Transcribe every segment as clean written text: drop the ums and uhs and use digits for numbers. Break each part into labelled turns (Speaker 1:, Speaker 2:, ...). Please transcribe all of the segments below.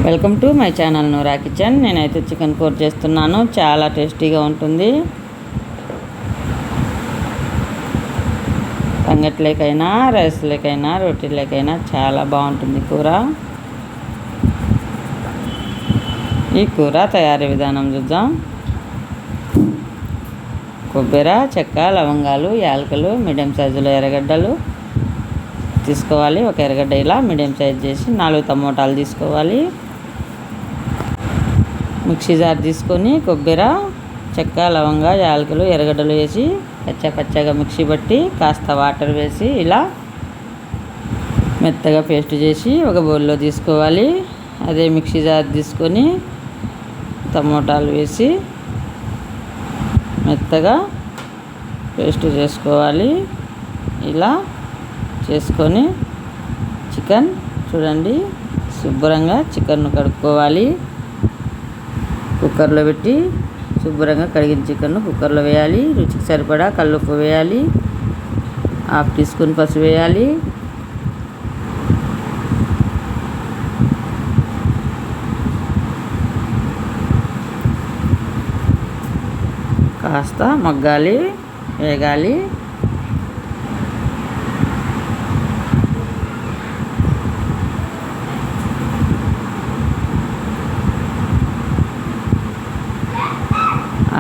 Speaker 1: Welcome to my channel Noora kitchen. నేనైతే chicken కూర చేస్తున్నాను. చాలా టేస్టీగా ఉంటుంది. సంగట్లేకైనా, రైస్లేకైనా, రొట్టెలేకైనా చాలా బాగుంటుంది కూర. ఈ కూర తయారీ విధానం చూద్దాం. కొబ్బరి, చెక్క, లవంగాలు, యాలకులు, మీడియం సైజులో ఎర్రగడ్డలు తీసుకోవాలి. ఒక ఎర్రగడ్డ ఇలా మీడియం సైజ్ చేసి 4 టమోటాలు తీసుకోవాలి. మిక్సీ జార్ తీసుకొని కొబ్బరి, చెక్క, లవంగా, యాలకులు, ఎర్రగడ్డలు వేసి పచ్చగా మిక్సీ పట్టి కాస్త వాటర్ వేసి ఇలా మెత్తగా పేస్ట్ చేసి ఒక బౌల్లో తీసుకోవాలి. అదే మిక్సీ జార్ తీసుకొని టమోటాలు వేసి మెత్తగా పేస్ట్ చేసుకోవాలి. ఇలా చేసుకొని చికెన్ చూడండి, శుభ్రంగా చికెన్ను కడుక్కోవాలి. కుక్కర్లో పెట్టి శుభ్రంగా కడిగిన చికెన్ను కుక్కర్లో వేయాలి. రుచికి సరిపడా కల్లుప్పు వేయాలి. 1/2 టీ స్పూన్ పసుపు వేయాలి. కాస్త మగ్గాలి, వేగాలి.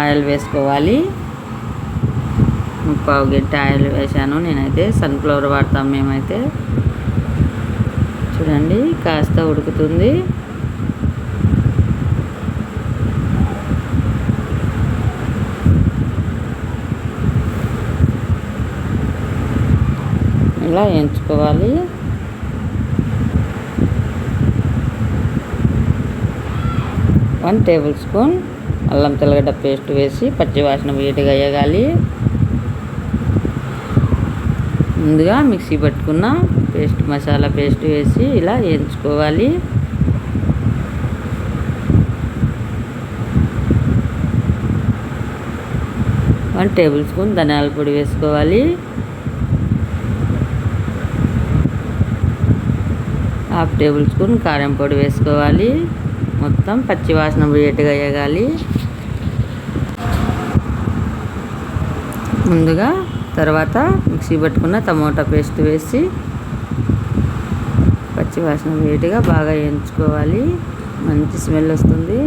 Speaker 1: ఆయిల్ వేసుకోవాలి. 1/4 గంట ఆయిల్ వేసాను. నేనైతే సన్ఫ్లవర్ వాడతాం మేమైతే. చూడండి కాస్త ఉడుకుతుంది. ఇలా వేయించుకోవాలి. వన్ టేబుల్ స్పూన్ అల్లం తెల్లగడ్డ పేస్ట్ వేసి పచ్చివాసన వేడిగా వేగాలి. ముందుగా మిక్సీ పట్టుకున్న మసాలా పేస్ట్ వేసి ఇలా వేయించుకోవాలి. వన్ టేబుల్ స్పూన్ ధనియాల పొడి వేసుకోవాలి. 1/2 టేబుల్ స్పూన్ కారం పొడి వేసుకోవాలి. మొత్తం పచ్చివాసన వేడిగా వేగాలి. ముందుగా తర్వాత మిక్సీ పట్టుకున్న టమోటా పేస్ట్ వేసి పచ్చివాసన వేడిగా బాగా వేయించుకోవాలి. మంచి స్మెల్ వస్తుంది.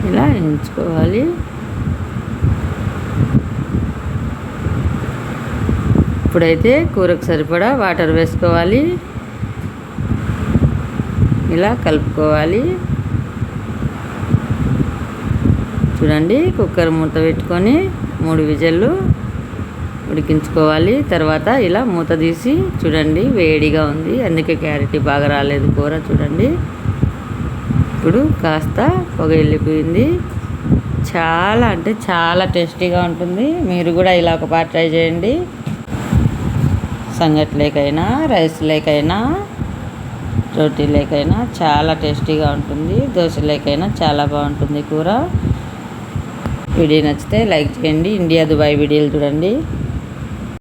Speaker 1: ఇలా వేయించుకోవాలి. ఇప్పుడైతే కూరకు సరిపడా వాటర్ వేసుకోవాలి. ఇలా కలుపుకోవాలి. చూడండి కుక్కర్ మూత పెట్టుకొని 3 విజిల్లు ఉడికించుకోవాలి. తర్వాత ఇలా మూత తీసి చూడండి వేడిగా ఉంది, అందుకే క్లారిటీ బాగా రాలేదు కూర. చూడండి ఇప్పుడు కాస్త పొగ వెళ్ళిపోయింది. చాలా అంటే చాలా టేస్టీగా ఉంటుంది. మీరు కూడా ఇలా ఒక పాట ట్రై చేయండి. సంగట్లేకైనా, రైస్లేకైనా, రోటీలేకైనా చాలా టేస్టీగా ఉంటుంది. దోశలేకైనా చాలా బాగుంటుంది కూర. వీడియో నచ్చితే లైక్ చేయండి. ఇండియా దుబాయ్ వీడియోలు చూడండి.